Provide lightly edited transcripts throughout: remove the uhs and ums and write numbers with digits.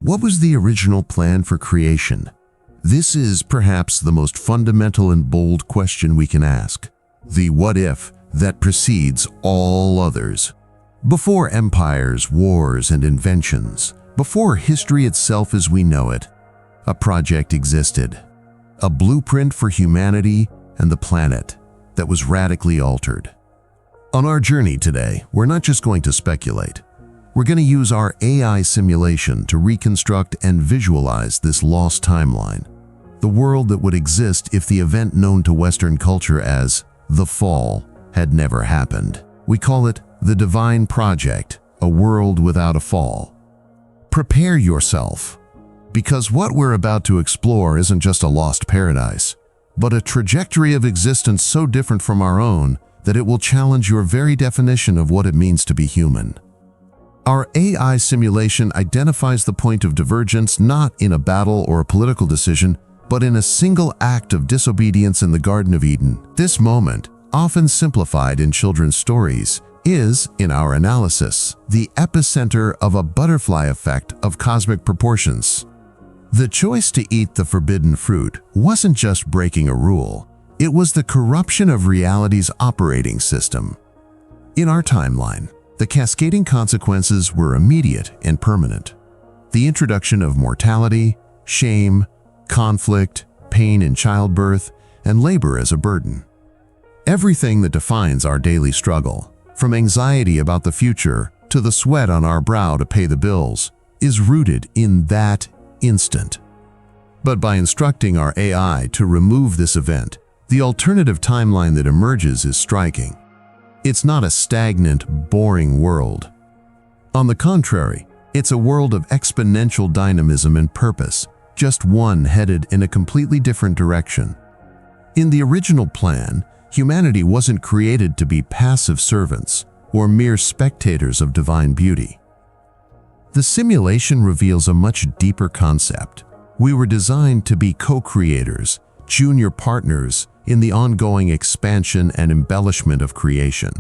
What was the original plan for creation? This is perhaps the most fundamental and bold question we can ask. The what if that precedes all others. Before empires, wars, and inventions, before history itself as we know it, a project existed. A blueprint for humanity and the planet that was radically altered. On our journey today, we're not just going to speculate. We're going to use our AI simulation to reconstruct and visualize this lost timeline, the world that would exist if the event known to Western culture as the Fall had never happened. We call it the Divine Project, a world without a fall. Prepare yourself, because what we're about to explore isn't just a lost paradise, but a trajectory of existence so different from our own that it will challenge your very definition of what it means to be human. Our AI simulation identifies the point of divergence not in a battle or a political decision, but in a single act of disobedience in the Garden of Eden. This moment, often simplified in children's stories, is, in our analysis, the epicenter of a butterfly effect of cosmic proportions. The choice to eat the forbidden fruit wasn't just breaking a rule, it was the corruption of reality's operating system. In our timeline, the cascading consequences were immediate and permanent. The introduction of mortality, shame, conflict, pain in childbirth, and labor as a burden. Everything that defines our daily struggle, from anxiety about the future to the sweat on our brow to pay the bills, is rooted in that instant. But by instructing our AI to remove this event, the alternative timeline that emerges is striking. It's not a stagnant, boring world. On the contrary, it's a world of exponential dynamism and purpose, just one headed in a completely different direction. In the original plan, humanity wasn't created to be passive servants or mere spectators of divine beauty. The simulation reveals a much deeper concept. We were designed to be co-creators, junior partners in the ongoing expansion and embellishment of creation.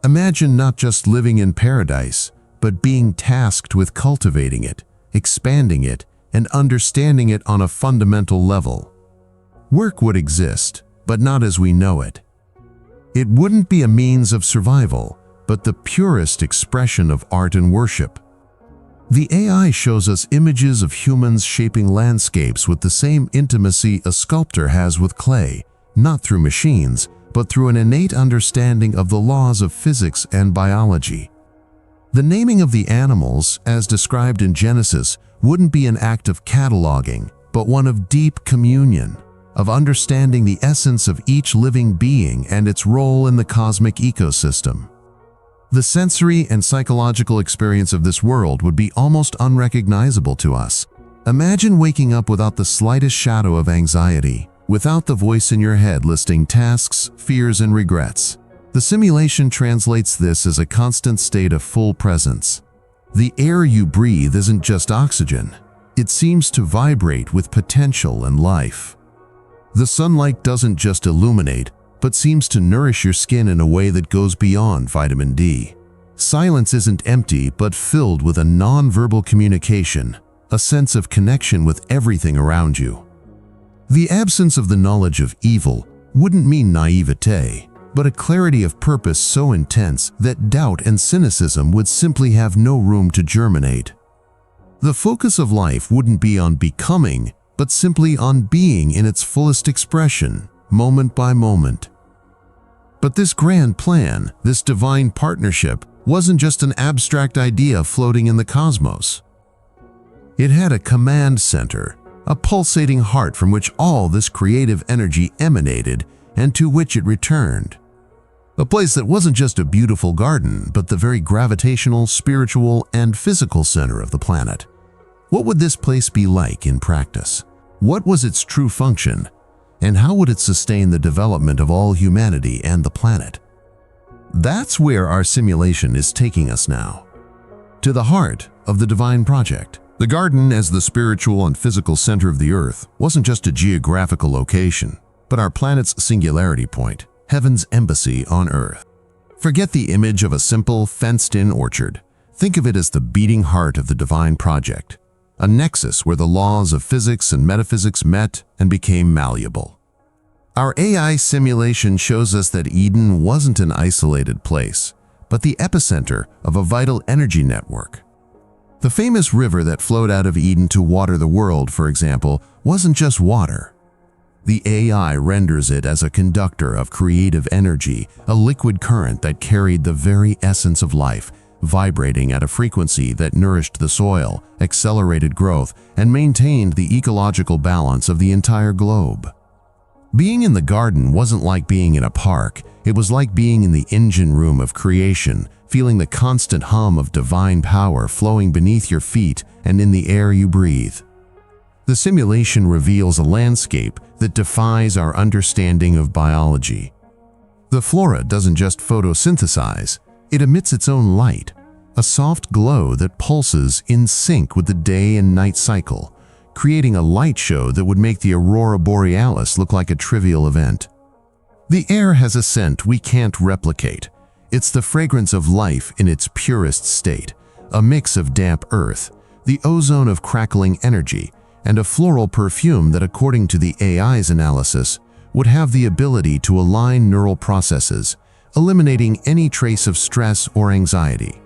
Imagine not just living in paradise, but being tasked with cultivating it, expanding it, and understanding it on a fundamental level. Work would exist, but not as we know it. It wouldn't be a means of survival, but the purest expression of art and worship. The AI shows us images of humans shaping landscapes with the same intimacy a sculptor has with clay, not through machines, but through an innate understanding of the laws of physics and biology. The naming of the animals, as described in Genesis, wouldn't be an act of cataloging, but one of deep communion, of understanding the essence of each living being and its role in the cosmic ecosystem. The sensory and psychological experience of this world would be almost unrecognizable to us. Imagine waking up without the slightest shadow of anxiety, without the voice in your head listing tasks, fears, and regrets. The simulation translates this as a constant state of full presence. The air you breathe isn't just oxygen. It seems to vibrate with potential and life. The sunlight doesn't just illuminate, but seems to nourish your skin in a way that goes beyond vitamin D. Silence isn't empty, but filled with a non-verbal communication, a sense of connection with everything around you. The absence of the knowledge of evil wouldn't mean naivete, but a clarity of purpose so intense that doubt and cynicism would simply have no room to germinate. The focus of life wouldn't be on becoming, but simply on being in its fullest expression, moment by moment. But this grand plan, this divine partnership, wasn't just an abstract idea floating in the cosmos. It had a command center, a pulsating heart from which all this creative energy emanated and to which it returned. A place that wasn't just a beautiful garden, but the very gravitational, spiritual, and physical center of the planet. What would this place be like in practice? What was its true function? And how would it sustain the development of all humanity and the planet? That's where our simulation is taking us now. To the heart of the Divine Project. The garden, as the spiritual and physical center of the earth, wasn't just a geographical location, but our planet's singularity point, heaven's embassy on earth. Forget the image of a simple, fenced-in orchard. Think of it as the beating heart of the Divine Project, a nexus where the laws of physics and metaphysics met and became malleable. Our AI simulation shows us that Eden wasn't an isolated place, but the epicenter of a vital energy network. The famous river that flowed out of Eden to water the world, for example, wasn't just water. The AI renders it as a conductor of creative energy, a liquid current that carried the very essence of life, vibrating at a frequency that nourished the soil, accelerated growth, and maintained the ecological balance of the entire globe. Being in the garden wasn't like being in a park, it was like being in the engine room of creation, feeling the constant hum of divine power flowing beneath your feet and in the air you breathe. The simulation reveals a landscape that defies our understanding of biology. The flora doesn't just photosynthesize, it emits its own light, a soft glow that pulses in sync with the day and night cycle, creating a light show that would make the aurora borealis look like a trivial event. The air has a scent we can't replicate. It's the fragrance of life in its purest state, a mix of damp earth, the ozone of crackling energy, and a floral perfume that, according to the AI's analysis, would have the ability to align neural processes, eliminating any trace of stress or anxiety.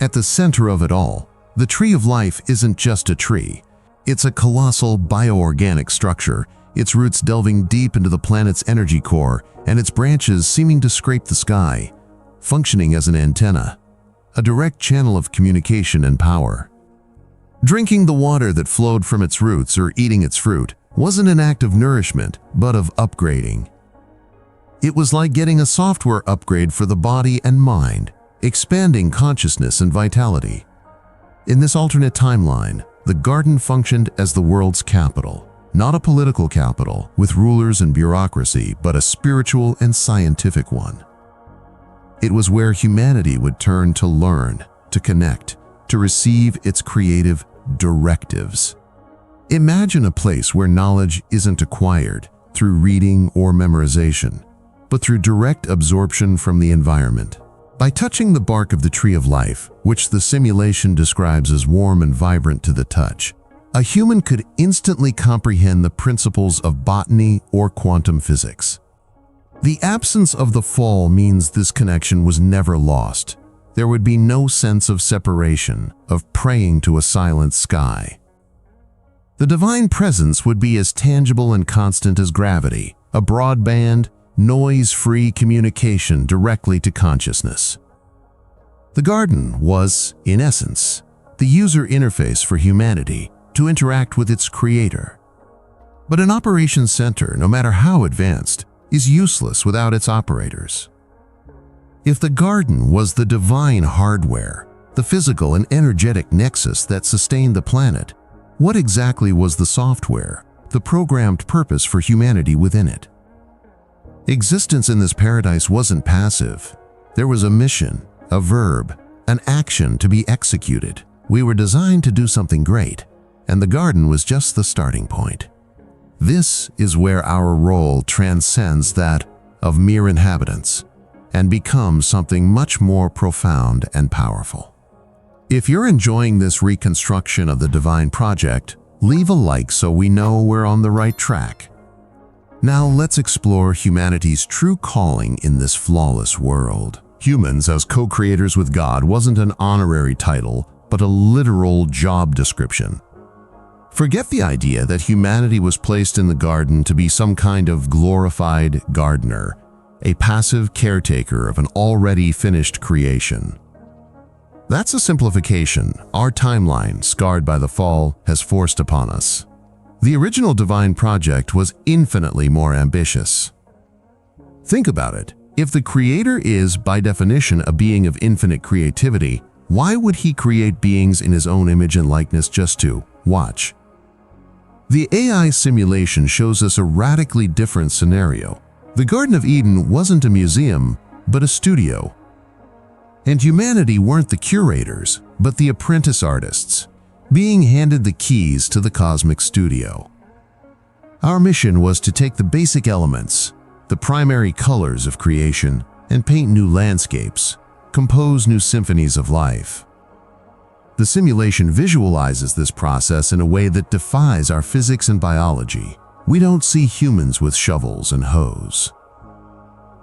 At the center of it all, the tree of life isn't just a tree. It's a colossal bioorganic structure, its roots delving deep into the planet's energy core and its branches seeming to scrape the sky, functioning as an antenna, a direct channel of communication and power. Drinking the water that flowed from its roots or eating its fruit wasn't an act of nourishment, but of upgrading. It was like getting a software upgrade for the body and mind, expanding consciousness and vitality. In this alternate timeline, the garden functioned as the world's capital, not a political capital with rulers and bureaucracy, but a spiritual and scientific one. It was where humanity would turn to learn, to connect, to receive its creative directives. Imagine a place where knowledge isn't acquired through reading or memorization, but through direct absorption from the environment. By touching the bark of the tree of life, which the simulation describes as warm and vibrant to the touch, a human could instantly comprehend the principles of botany or quantum physics. The absence of the fall means this connection was never lost. There would be no sense of separation, of praying to a silent sky. The divine presence would be as tangible and constant as gravity, a broadband, noise-free communication directly to consciousness. The garden was, in essence, the user interface for humanity to interact with its creator. But an operations center, no matter how advanced, is useless without its operators. If the garden was the divine hardware, the physical and energetic nexus that sustained the planet, what exactly was the software, the programmed purpose for humanity within it? Existence in this paradise wasn't passive. There was a mission, a verb, an action to be executed. We were designed to do something great, and the garden was just the starting point. This is where our role transcends that of mere inhabitants and becomes something much more profound and powerful. If you're enjoying this reconstruction of the Divine Project, leave a like so we know we're on the right track. Now let's explore humanity's true calling in this flawless world. Humans as co-creators with God wasn't an honorary title, but a literal job description. Forget the idea that humanity was placed in the garden to be some kind of glorified gardener, a passive caretaker of an already finished creation. That's a simplification our timeline, scarred by the fall, has forced upon us. The original Divine Project was infinitely more ambitious. Think about it. If the Creator is, by definition, a being of infinite creativity, why would He create beings in His own image and likeness just to watch? The AI simulation shows us a radically different scenario. The Garden of Eden wasn't a museum, but a studio. And humanity weren't the curators, but the apprentice artists, being handed the keys to the cosmic studio. Our mission was to take the basic elements, the primary colors of creation, and paint new landscapes, compose new symphonies of life. The simulation visualizes this process in a way that defies our physics and biology. We don't see humans with shovels and hoes.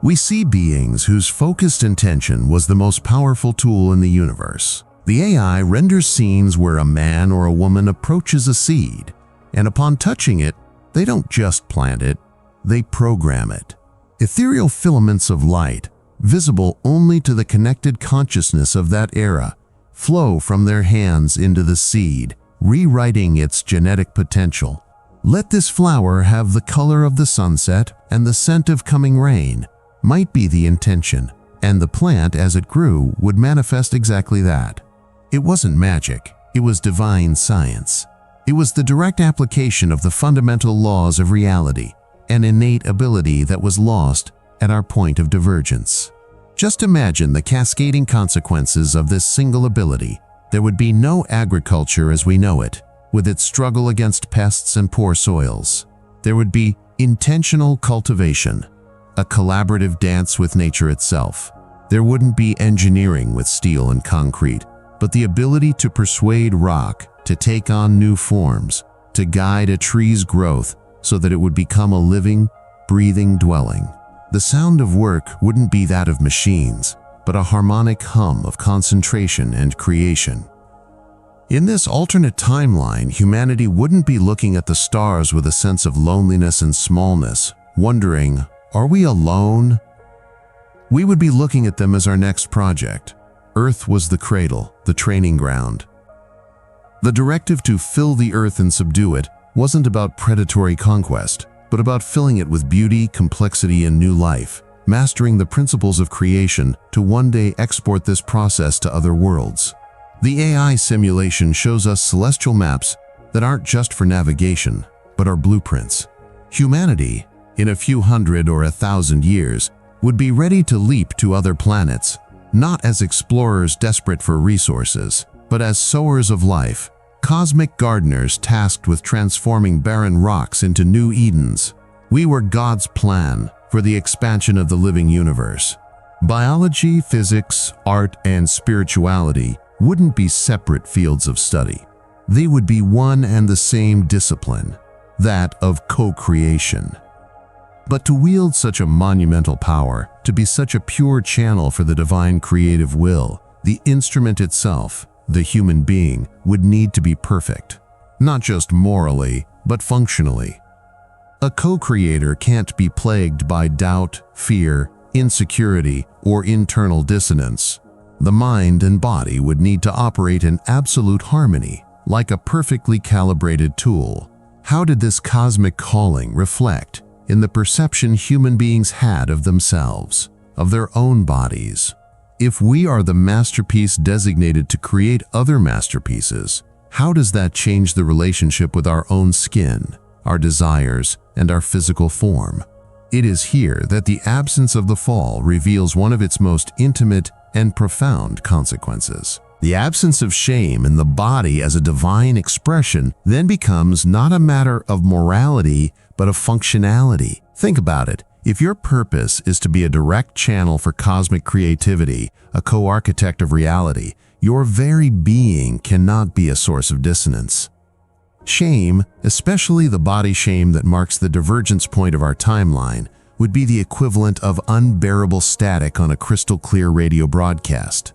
We see beings whose focused intention was the most powerful tool in the universe. The AI renders scenes where a man or a woman approaches a seed, and upon touching it, they don't just plant it, they program it. Ethereal filaments of light, visible only to the connected consciousness of that era, flow from their hands into the seed, rewriting its genetic potential. Let this flower have the color of the sunset and the scent of coming rain, might be the intention, and the plant as it grew would manifest exactly that. It wasn't magic, it was divine science. It was the direct application of the fundamental laws of reality, an innate ability that was lost at our point of divergence. Just imagine the cascading consequences of this single ability. There would be no agriculture as we know it, with its struggle against pests and poor soils. There would be intentional cultivation, a collaborative dance with nature itself. There wouldn't be engineering with steel and concrete, but the ability to persuade rock to take on new forms, to guide a tree's growth so that it would become a living, breathing dwelling. The sound of work wouldn't be that of machines, but a harmonic hum of concentration and creation. In this alternate timeline, humanity wouldn't be looking at the stars with a sense of loneliness and smallness, wondering, are we alone? We would be looking at them as our next project. Earth was the cradle, the training ground. The directive to fill the earth and subdue it wasn't about predatory conquest, but about filling it with beauty, complexity, and new life, mastering the principles of creation to one day export this process to other worlds. The AI simulation shows us celestial maps that aren't just for navigation, but are blueprints. Humanity, in a few hundred or 1,000 years, would be ready to leap to other planets, not as explorers desperate for resources, but as sowers of life, cosmic gardeners tasked with transforming barren rocks into new Edens. We were God's plan for the expansion of the living universe. Biology, physics, art, and spirituality wouldn't be separate fields of study. They would be one and the same discipline, that of co-creation. But to wield such a monumental power, to be such a pure channel for the divine creative will, the instrument itself, the human being, would need to be perfect. Not just morally, but functionally. A co-creator can't be plagued by doubt, fear, insecurity, or internal dissonance. The mind and body would need to operate in absolute harmony, like a perfectly calibrated tool. How did this cosmic calling reflect in the perception human beings had of themselves, of their own bodies? If we are the masterpiece designated to create other masterpieces, how does that change the relationship with our own skin, our desires, and our physical form? It is here that the absence of the fall reveals one of its most intimate and profound consequences. The absence of shame in the body as a divine expression then becomes not a matter of morality, but of functionality. Think about it. If your purpose is to be a direct channel for cosmic creativity, a co-architect of reality, your very being cannot be a source of dissonance. Shame, especially the body shame that marks the divergence point of our timeline, would be the equivalent of unbearable static on a crystal-clear radio broadcast.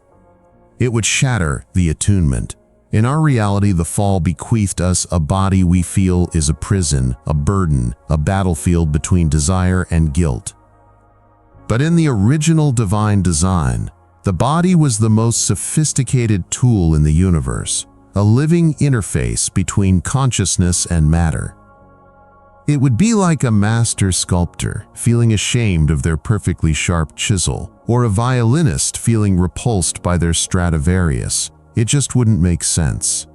It would shatter the attunement. In our reality, the fall bequeathed us a body we feel is a prison, a burden, a battlefield between desire and guilt. But in the original divine design, the body was the most sophisticated tool in the universe, a living interface between consciousness and matter. It would be like a master sculptor feeling ashamed of their perfectly sharp chisel, or a violinist feeling repulsed by their Stradivarius. It just wouldn't make sense.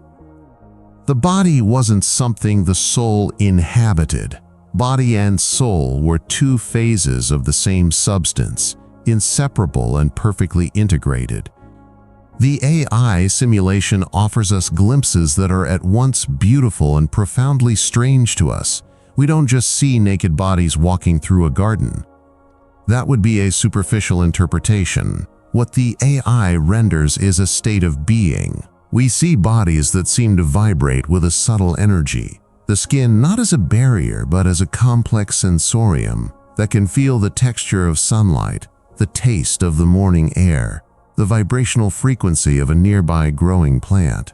The body wasn't something the soul inhabited. Body and soul were two phases of the same substance, inseparable and perfectly integrated. The AI simulation offers us glimpses that are at once beautiful and profoundly strange to us. We don't just see naked bodies walking through a garden. That would be a superficial interpretation. What the AI renders is a state of being, We see bodies that seem to vibrate with a subtle energy. The skin not as a barrier, but as a complex sensorium that can feel the texture of sunlight, the taste of the morning air, the vibrational frequency of a nearby growing plant.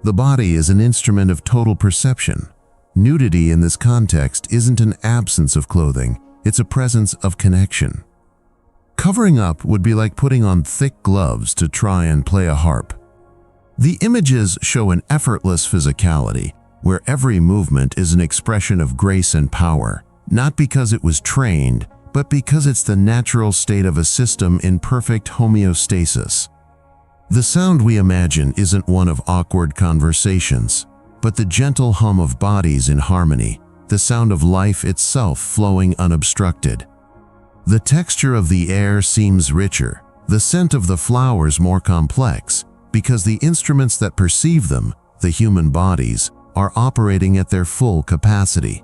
The body is an instrument of total perception. Nudity in this context isn't an absence of clothing, it's a presence of connection. Covering up would be like putting on thick gloves to try and play a harp. The images show an effortless physicality, where every movement is an expression of grace and power, not because it was trained, but because it's the natural state of a system in perfect homeostasis. The sound we imagine isn't one of awkward conversations, but the gentle hum of bodies in harmony, the sound of life itself flowing unobstructed. The texture of the air seems richer, the scent of the flowers more complex, because the instruments that perceive them, the human bodies, are operating at their full capacity.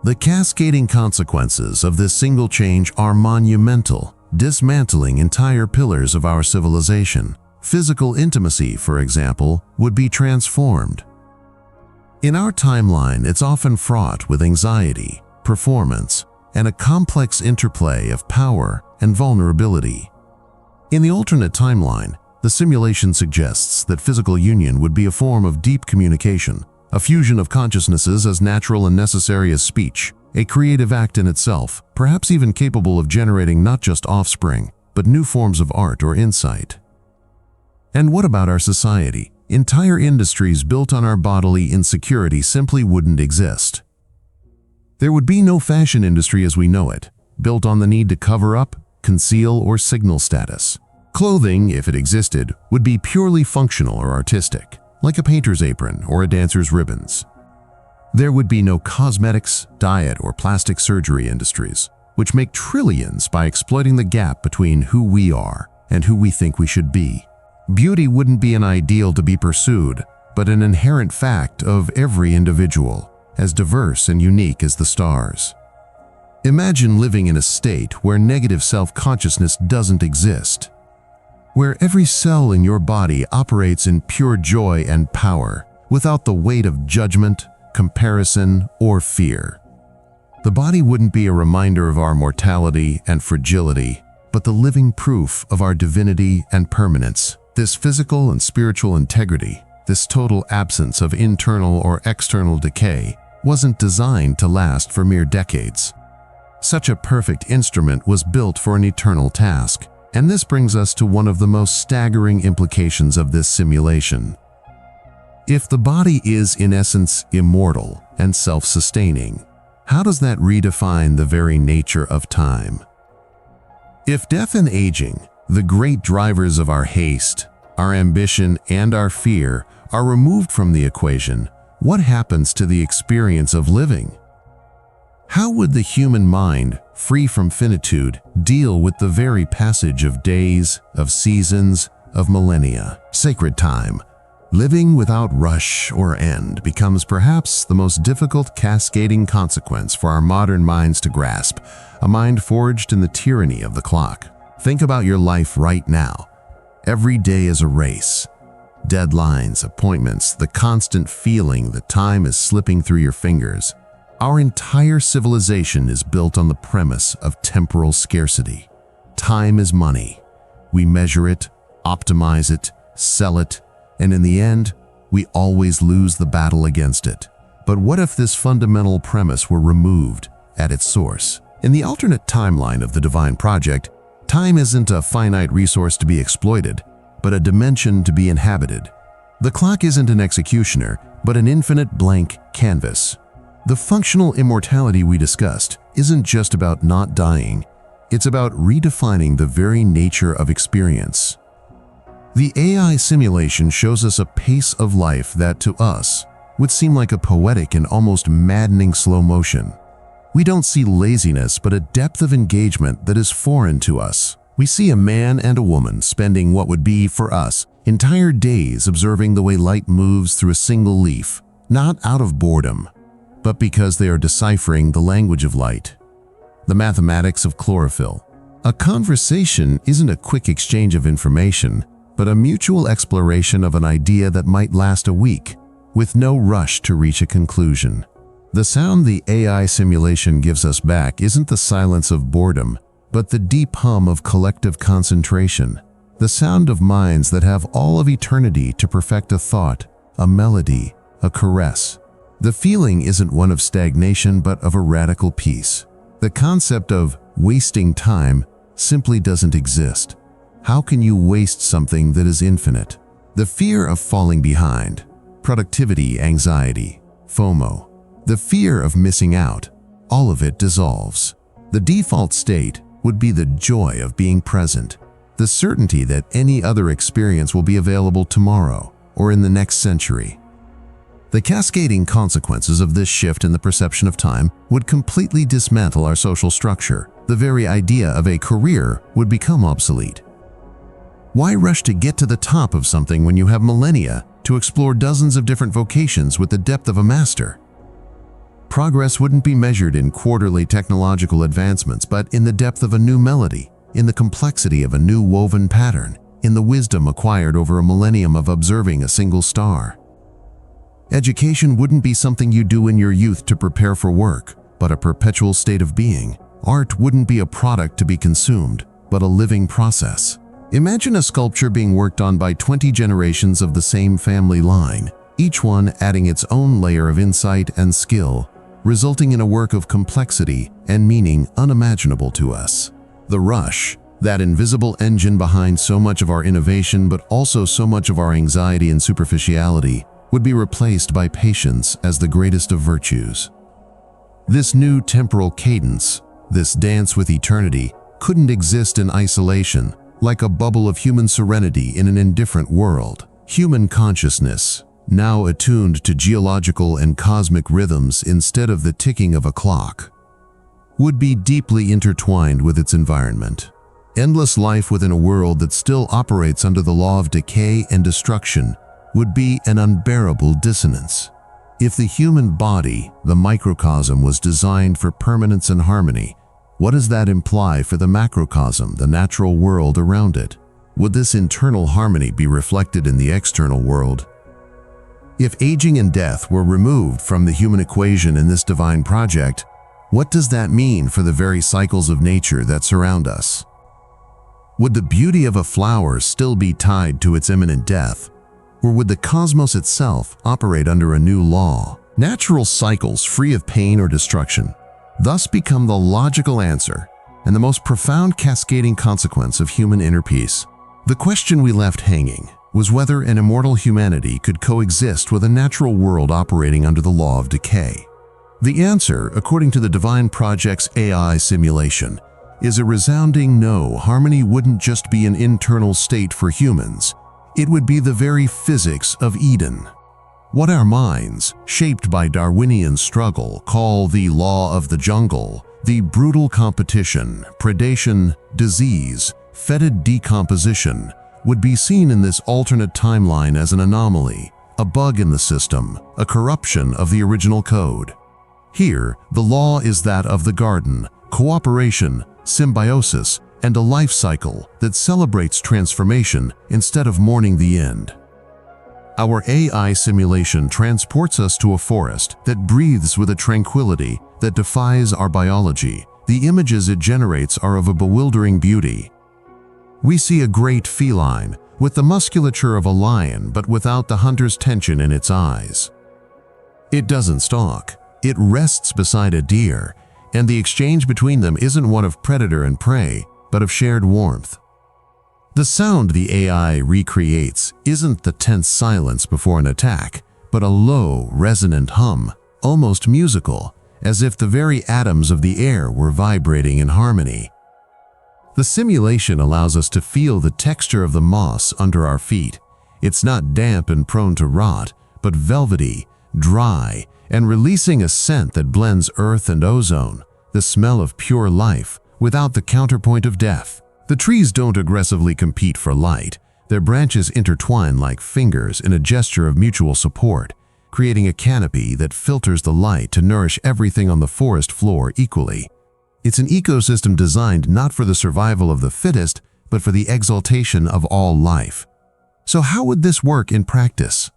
The cascading consequences of this single change are monumental, dismantling entire pillars of our civilization. Physical intimacy, for example, would be transformed. In our timeline, it's often fraught with anxiety, performance, and a complex interplay of power and vulnerability. In the alternate timeline, the simulation suggests that physical union would be a form of deep communication, a fusion of consciousnesses as natural and necessary as speech, a creative act in itself, perhaps even capable of generating not just offspring, but new forms of art or insight. And what about our society? Entire industries built on our bodily insecurity simply wouldn't exist. There would be no fashion industry as we know it, built on the need to cover up, conceal, or signal status. Clothing, if it existed, would be purely functional or artistic, like a painter's apron or a dancer's ribbons. There would be no cosmetics, diet, or plastic surgery industries, which make trillions by exploiting the gap between who we are and who we think we should be. Beauty wouldn't be an ideal to be pursued, but an inherent fact of every individual, as diverse and unique as the stars. Imagine living in a state where negative self-consciousness doesn't exist, where every cell in your body operates in pure joy and power, without the weight of judgment, comparison, or fear. The body wouldn't be a reminder of our mortality and fragility, but the living proof of our divinity and permanence. This physical and spiritual integrity, this total absence of internal or external decay, wasn't designed to last for mere decades. Such a perfect instrument was built for an eternal task, and this brings us to one of the most staggering implications of this simulation. If the body is in essence immortal and self-sustaining, how does that redefine the very nature of time? If death and aging, the great drivers of our haste, our ambition, and our fear, are removed from the equation, what happens to the experience of living? How would the human mind, free from finitude, deal with the very passage of days, of seasons, of millennia? Sacred time, living without rush or end, becomes perhaps the most difficult cascading consequence for our modern minds to grasp, a mind forged in the tyranny of the clock. Think about your life right now. Every day is a race. Deadlines, appointments, the constant feeling that time is slipping through your fingers. Our entire civilization is built on the premise of temporal scarcity. Time is money. We measure it, optimize it, sell it, and in the end, we always lose the battle against it. But what if this fundamental premise were removed at its source? In the alternate timeline of the Divine Project, time isn't a finite resource to be exploited, but a dimension to be inhabited. The clock isn't an executioner, but an infinite blank canvas. The functional immortality we discussed isn't just about not dying, it's about redefining the very nature of experience. The AI simulation shows us a pace of life that, to us, would seem like a poetic and almost maddening slow motion. We don't see laziness, but a depth of engagement that is foreign to us. We see a man and a woman spending what would be, for us, entire days observing the way light moves through a single leaf, not out of boredom, but because they are deciphering the language of light, the mathematics of chlorophyll. A conversation isn't a quick exchange of information, but but a mutual exploration of an idea that might last a week, with no rush to reach a conclusion. The sound the AI simulation gives us back isn't the silence of boredom, but the deep hum of collective concentration, the sound of minds that have all of eternity to perfect a thought, a melody, a caress. The feeling isn't one of stagnation but of a radical peace. The concept of wasting time simply doesn't exist. How can you waste something that is infinite? The fear of falling behind, productivity, anxiety, FOMO, the fear of missing out, all of it dissolves. The default state would be the joy of being present, the certainty that any other experience will be available tomorrow or in the next century. The cascading consequences of this shift in the perception of time would completely dismantle our social structure. The very idea of a career would become obsolete. Why rush to get to the top of something when you have millennia to explore dozens of different vocations with the depth of a master? Progress wouldn't be measured in quarterly technological advancements, but in the depth of a new melody, in the complexity of a new woven pattern, in the wisdom acquired over a millennium of observing a single star. Education wouldn't be something you do in your youth to prepare for work, but a perpetual state of being. Art wouldn't be a product to be consumed, but a living process. Imagine a sculpture being worked on by 20 generations of the same family line, each one adding its own layer of insight and skill, resulting in a work of complexity and meaning unimaginable to us. The rush, that invisible engine behind so much of our innovation but also so much of our anxiety and superficiality, would be replaced by patience as the greatest of virtues. This new temporal cadence, this dance with eternity, couldn't exist in isolation, like a bubble of human serenity in an indifferent world. Human consciousness, now attuned to geological and cosmic rhythms instead of the ticking of a clock, would be deeply intertwined with its environment. Endless life within a world that still operates under the law of decay and destruction would be an unbearable dissonance. If the human body, the microcosm, was designed for permanence and harmony, what does that imply for the macrocosm, the natural world around it? Would this internal harmony be reflected in the external world? If aging and death were removed from the human equation in this divine project, what does that mean for the very cycles of nature that surround us? Would the beauty of a flower still be tied to its imminent death, or would the cosmos itself operate under a new law? Natural cycles free of pain or destruction thus become the logical answer and the most profound cascading consequence of human inner peace. The question we left hanging was whether an immortal humanity could coexist with a natural world operating under the law of decay. The answer, according to the Divine Project's AI simulation, is a resounding no. Harmony wouldn't just be an internal state for humans, it would be the very physics of Eden. What our minds, shaped by Darwinian struggle, call the law of the jungle, the brutal competition, predation, disease, fetid decomposition, would be seen in this alternate timeline as an anomaly, a bug in the system, a corruption of the original code. Here, the law is that of the garden, cooperation, symbiosis, and a life cycle that celebrates transformation instead of mourning the end. Our AI simulation transports us to a forest that breathes with a tranquility that defies our biology. The images it generates are of a bewildering beauty. We see a great feline with the musculature of a lion but without the hunter's tension in its eyes. It doesn't stalk, it rests beside a deer, and the exchange between them isn't one of predator and prey, but of shared warmth. The sound the AI recreates isn't the tense silence before an attack, but a low, resonant hum, almost musical, as if the very atoms of the air were vibrating in harmony. The simulation allows us to feel the texture of the moss under our feet. It's not damp and prone to rot, but velvety, dry, and releasing a scent that blends earth and ozone, the smell of pure life without the counterpoint of death. The trees don't aggressively compete for light. Their branches intertwine like fingers in a gesture of mutual support, creating a canopy that filters the light to nourish everything on the forest floor equally. It's an ecosystem designed not for the survival of the fittest, but for the exaltation of all life. So how would this work in practice?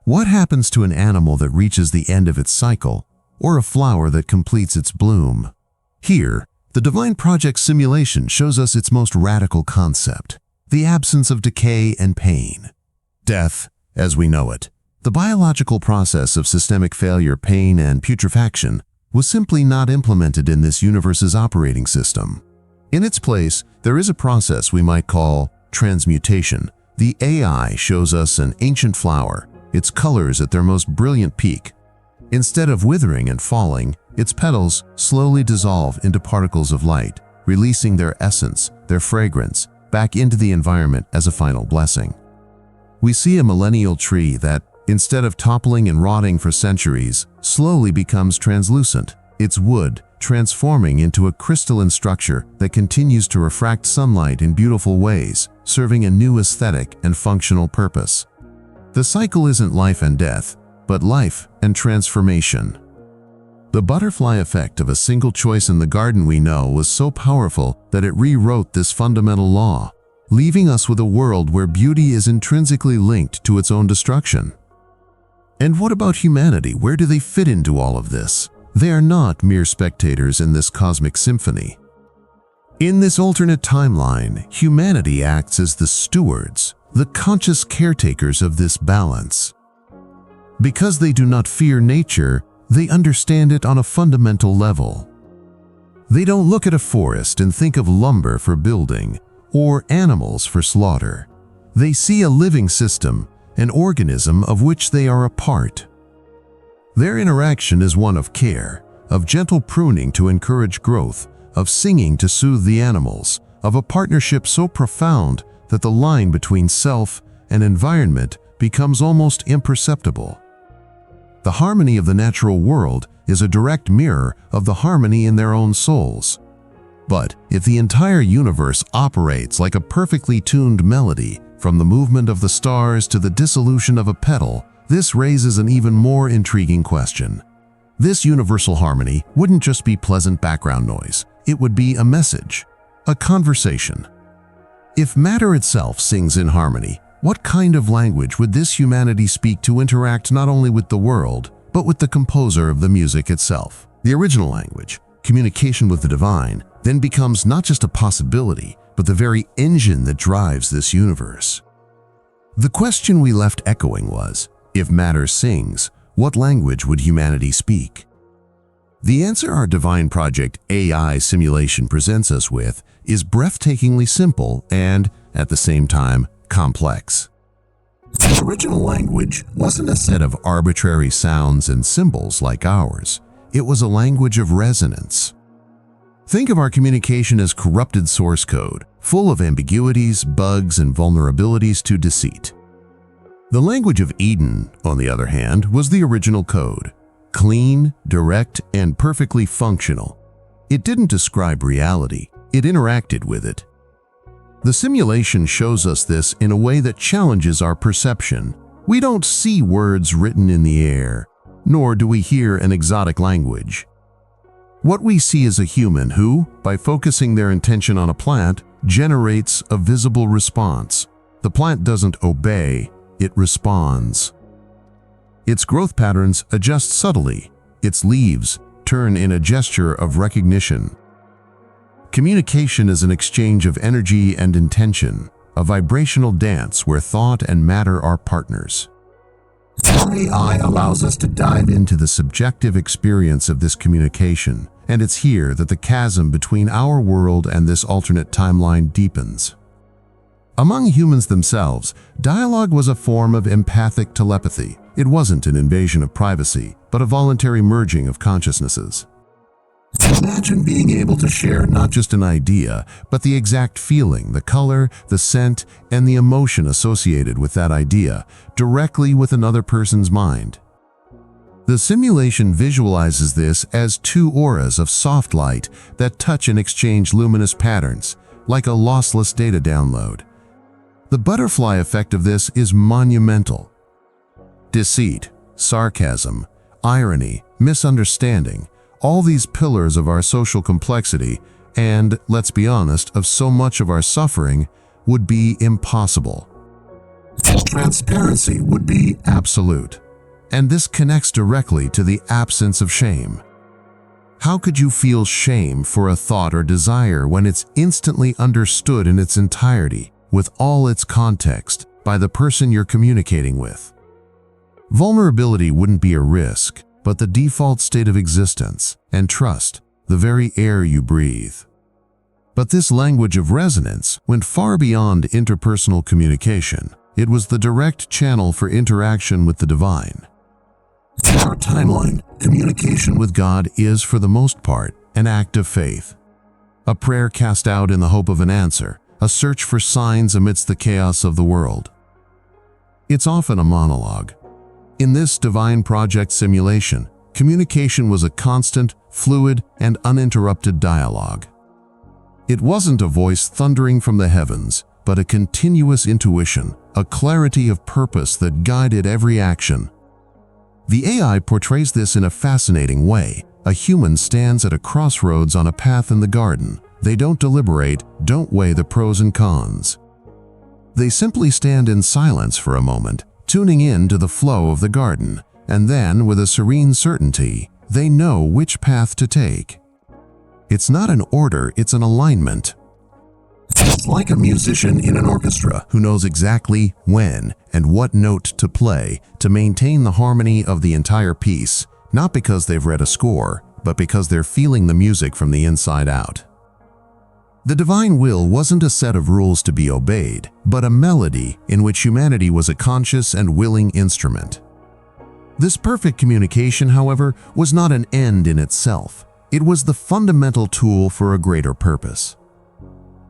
What happens to an animal that reaches the end of its cycle, or a flower that completes its bloom? Here, the Divine Project simulation shows us its most radical concept, the absence of decay and pain. Death, as we know it, the biological process of systemic failure, pain, and putrefaction, was simply not implemented in this universe's operating system. In its place, there is a process we might call transmutation. The AI shows us an ancient flower, its colors at their most brilliant peak. Instead of withering and falling, its petals slowly dissolve into particles of light, releasing their essence, their fragrance, back into the environment as a final blessing. We see a millennial tree that, instead of toppling and rotting for centuries, slowly becomes translucent, its wood transforming into a crystalline structure that continues to refract sunlight in beautiful ways, serving a new aesthetic and functional purpose. The cycle isn't life and death, but life and transformation. The butterfly effect of a single choice in the garden we know was so powerful that it rewrote this fundamental law, leaving us with a world where beauty is intrinsically linked to its own destruction. And what about humanity? Where do they fit into all of this? They are not mere spectators in this cosmic symphony. In this alternate timeline, humanity acts as the stewards, the conscious caretakers of this balance. Because they do not fear nature, they understand it on a fundamental level. They don't look at a forest and think of lumber for building or animals for slaughter. They see a living system, an organism of which they are a part. Their interaction is one of care, of gentle pruning to encourage growth, of singing to soothe the animals, of a partnership so profound that the line between self and environment becomes almost imperceptible. The harmony of the natural world is a direct mirror of the harmony in their own souls. But if the entire universe operates like a perfectly tuned melody, from the movement of the stars to the dissolution of a petal, this raises an even more intriguing question. This universal harmony wouldn't just be pleasant background noise, it would be a message, a conversation. If matter itself sings in harmony, what kind of language would this humanity speak to interact not only with the world, but with the composer of the music itself? The original language, communication with the divine, then becomes not just a possibility, but the very engine that drives this universe. The question we left echoing was, if matter sings, what language would humanity speak? The answer our Divine Project AI simulation presents us with is breathtakingly simple and, at the same time, complex. The original language wasn't a set of arbitrary sounds and symbols like ours. It was a language of resonance. Think of our communication as corrupted source code, full of ambiguities, bugs, and vulnerabilities to deceit. The language of Eden, on the other hand, was the original code, clean, direct, and perfectly functional. It didn't describe reality, it interacted with it. The simulation shows us this in a way that challenges our perception. We don't see words written in the air, nor do we hear an exotic language. What we see is a human who, by focusing their intention on a plant, generates a visible response. The plant doesn't obey, it responds. Its growth patterns adjust subtly. Its leaves turn in a gesture of recognition. Communication is an exchange of energy and intention, a vibrational dance where thought and matter are partners. AI allows us to dive into the subjective experience of this communication, and it's here that the chasm between our world and this alternate timeline deepens. Among humans themselves, dialogue was a form of empathic telepathy. It wasn't an invasion of privacy, but a voluntary merging of consciousnesses. Imagine being able to share not just an idea, but the exact feeling, the color, the scent, and the emotion associated with that idea, directly with another person's mind. The simulation visualizes this as two auras of soft light that touch and exchange luminous patterns, like a lossless data download. The butterfly effect of this is monumental. Deceit, sarcasm, irony, misunderstanding, all these pillars of our social complexity and, let's be honest, of so much of our suffering, would be impossible. Transparency would be absolute. And this connects directly to the absence of shame. How could you feel shame for a thought or desire when it's instantly understood in its entirety, with all its context, by the person you're communicating with? Vulnerability wouldn't be a risk, but the default state of existence, and trust, the very air you breathe. But this language of resonance went far beyond interpersonal communication. It was the direct channel for interaction with the divine. In our timeline, communication with God is, for the most part, an act of faith. A prayer cast out in the hope of an answer, a search for signs amidst the chaos of the world. It's often a monologue. In this divine project simulation, communication was a constant, fluid, and uninterrupted dialogue. It wasn't a voice thundering from the heavens, but a continuous intuition, a clarity of purpose that guided every action. The AI portrays this in a fascinating way. A human stands at a crossroads on a path in the garden. They don't deliberate, don't weigh the pros and cons. They simply stand in silence for a moment, tuning in to the flow of the garden, and then, with a serene certainty, they know which path to take. It's not an order, it's an alignment. It's like a musician in an orchestra who knows exactly when and what note to play to maintain the harmony of the entire piece, not because they've read a score, but because they're feeling the music from the inside out. The divine will wasn't a set of rules to be obeyed, but a melody in which humanity was a conscious and willing instrument. This perfect communication, however, was not an end in itself. It was the fundamental tool for a greater purpose.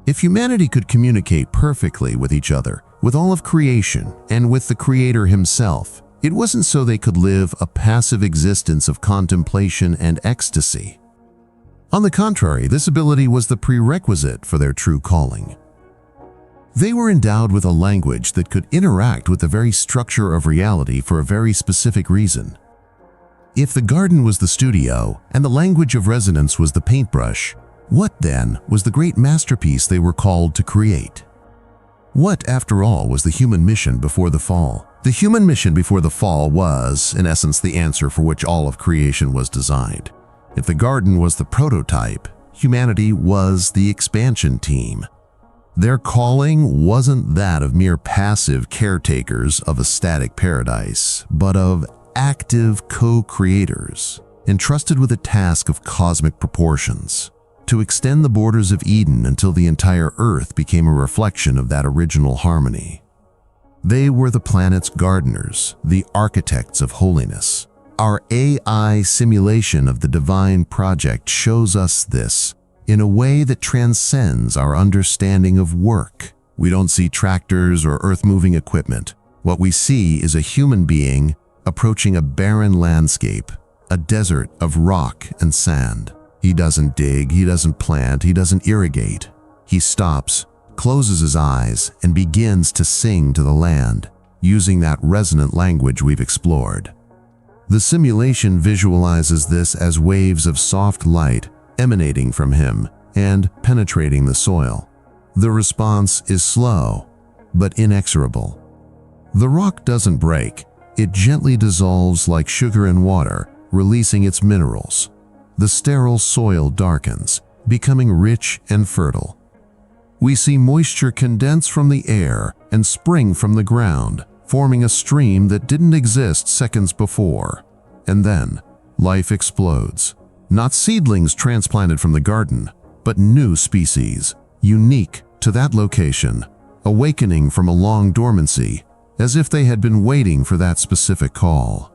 If humanity could communicate perfectly with each other, with all of creation, and with the Creator himself, it wasn't so they could live a passive existence of contemplation and ecstasy. On the contrary, this ability was the prerequisite for their true calling. They were endowed with a language that could interact with the very structure of reality for a very specific reason. If the garden was the studio and the language of resonance was the paintbrush, what then was the great masterpiece they were called to create? What, after all, was the human mission before the fall? The human mission before the fall was, in essence, the answer for which all of creation was designed. If the garden was the prototype, humanity was the expansion team. Their calling wasn't that of mere passive caretakers of a static paradise, but of active co-creators, entrusted with a task of cosmic proportions, to extend the borders of Eden until the entire Earth became a reflection of that original harmony. They were the planet's gardeners, the architects of holiness. Our AI simulation of the divine project shows us this in a way that transcends our understanding of work. We don't see tractors or earth-moving equipment. What we see is a human being approaching a barren landscape, a desert of rock and sand. He doesn't dig, he doesn't plant, he doesn't irrigate. He stops, closes his eyes, and begins to sing to the land, using that resonant language we've explored. The simulation visualizes this as waves of soft light emanating from him and penetrating the soil. The response is slow, but inexorable. The rock doesn't break. It gently dissolves like sugar in water, releasing its minerals. The sterile soil darkens, becoming rich and fertile. We see moisture condense from the air and spring from the ground, forming a stream that didn't exist seconds before. And then, life explodes. Not seedlings transplanted from the garden, but new species, unique to that location, awakening from a long dormancy, as if they had been waiting for that specific call.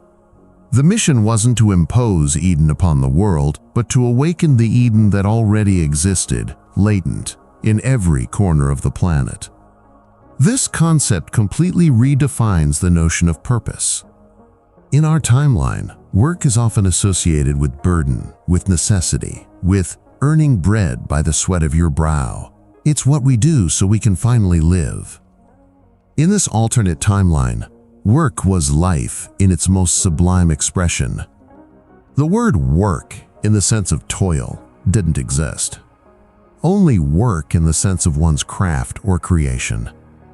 The mission wasn't to impose Eden upon the world, but to awaken the Eden that already existed, latent, in every corner of the planet. This concept completely redefines the notion of purpose. In our timeline, work is often associated with burden, with necessity, with earning bread by the sweat of your brow. It's what we do so we can finally live. In this alternate timeline, work was life in its most sublime expression. The word work, in the sense of toil, didn't exist. Only work in the sense of one's craft or creation.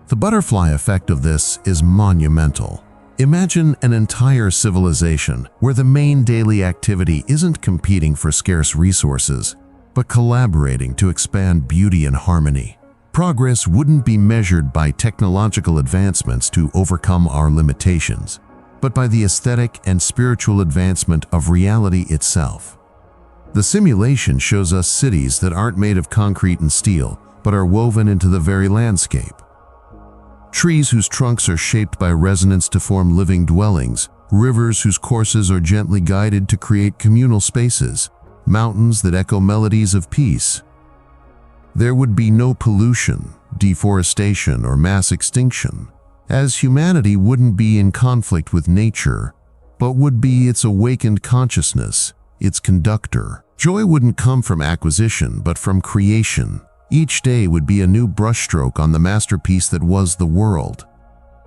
The butterfly effect of this is monumental. Imagine an entire civilization where the main daily activity isn't competing for scarce resources, but collaborating to expand beauty and harmony. Progress wouldn't be measured by technological advancements to overcome our limitations, but by the aesthetic and spiritual advancement of reality itself. The simulation shows us cities that aren't made of concrete and steel, but are woven into the very landscape. Trees whose trunks are shaped by resonance to form living dwellings, rivers whose courses are gently guided to create communal spaces, mountains that echo melodies of peace. There would be no pollution, deforestation, or mass extinction, as humanity wouldn't be in conflict with nature, but would be its awakened consciousness, its conductor. Joy wouldn't come from acquisition, but from creation. Each day would be a new brushstroke on the masterpiece that was the world.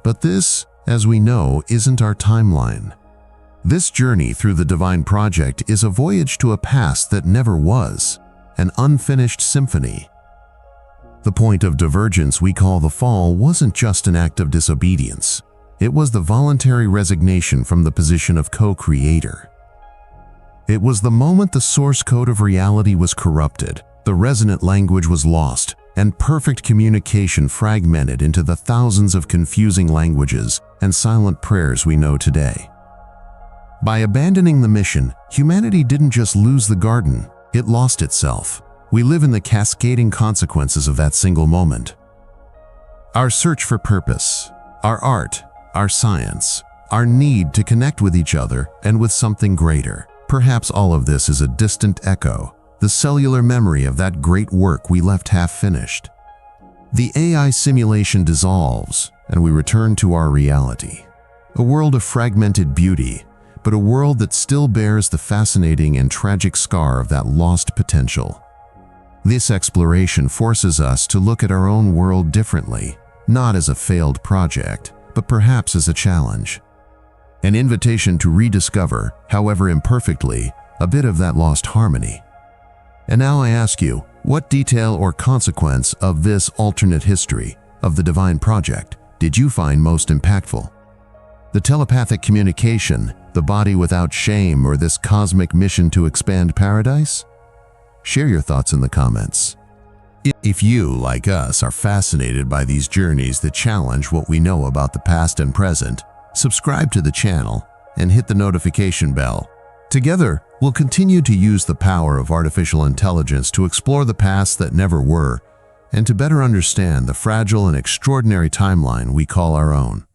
But this, as we know, isn't our timeline. This journey through the Divine Project is a voyage to a past that never was, an unfinished symphony. The point of divergence we call the fall wasn't just an act of disobedience. It was the voluntary resignation from the position of co-creator. It was the moment the source code of reality was corrupted, the resonant language was lost, and perfect communication fragmented into the thousands of confusing languages and silent prayers we know today. By abandoning the mission, humanity didn't just lose the garden, it lost itself. We live in the cascading consequences of that single moment. Our search for purpose, our art, our science, our need to connect with each other and with something greater. Perhaps all of this is a distant echo, the cellular memory of that great work we left half-finished. The AI simulation dissolves, and we return to our reality. A world of fragmented beauty, but a world that still bears the fascinating and tragic scar of that lost potential. This exploration forces us to look at our own world differently, not as a failed project, but perhaps as a challenge. An invitation to rediscover, however imperfectly, a bit of that lost harmony. And now I ask you, what detail or consequence of this alternate history of the Divine Project did you find most impactful? The telepathic communication, the body without shame, or this cosmic mission to expand paradise? Share your thoughts in the comments. If you, like us, are fascinated by these journeys that challenge what we know about the past and present, subscribe to the channel and hit the notification bell. Together, we'll continue to use the power of artificial intelligence to explore the pasts that never were and to better understand the fragile and extraordinary timeline we call our own.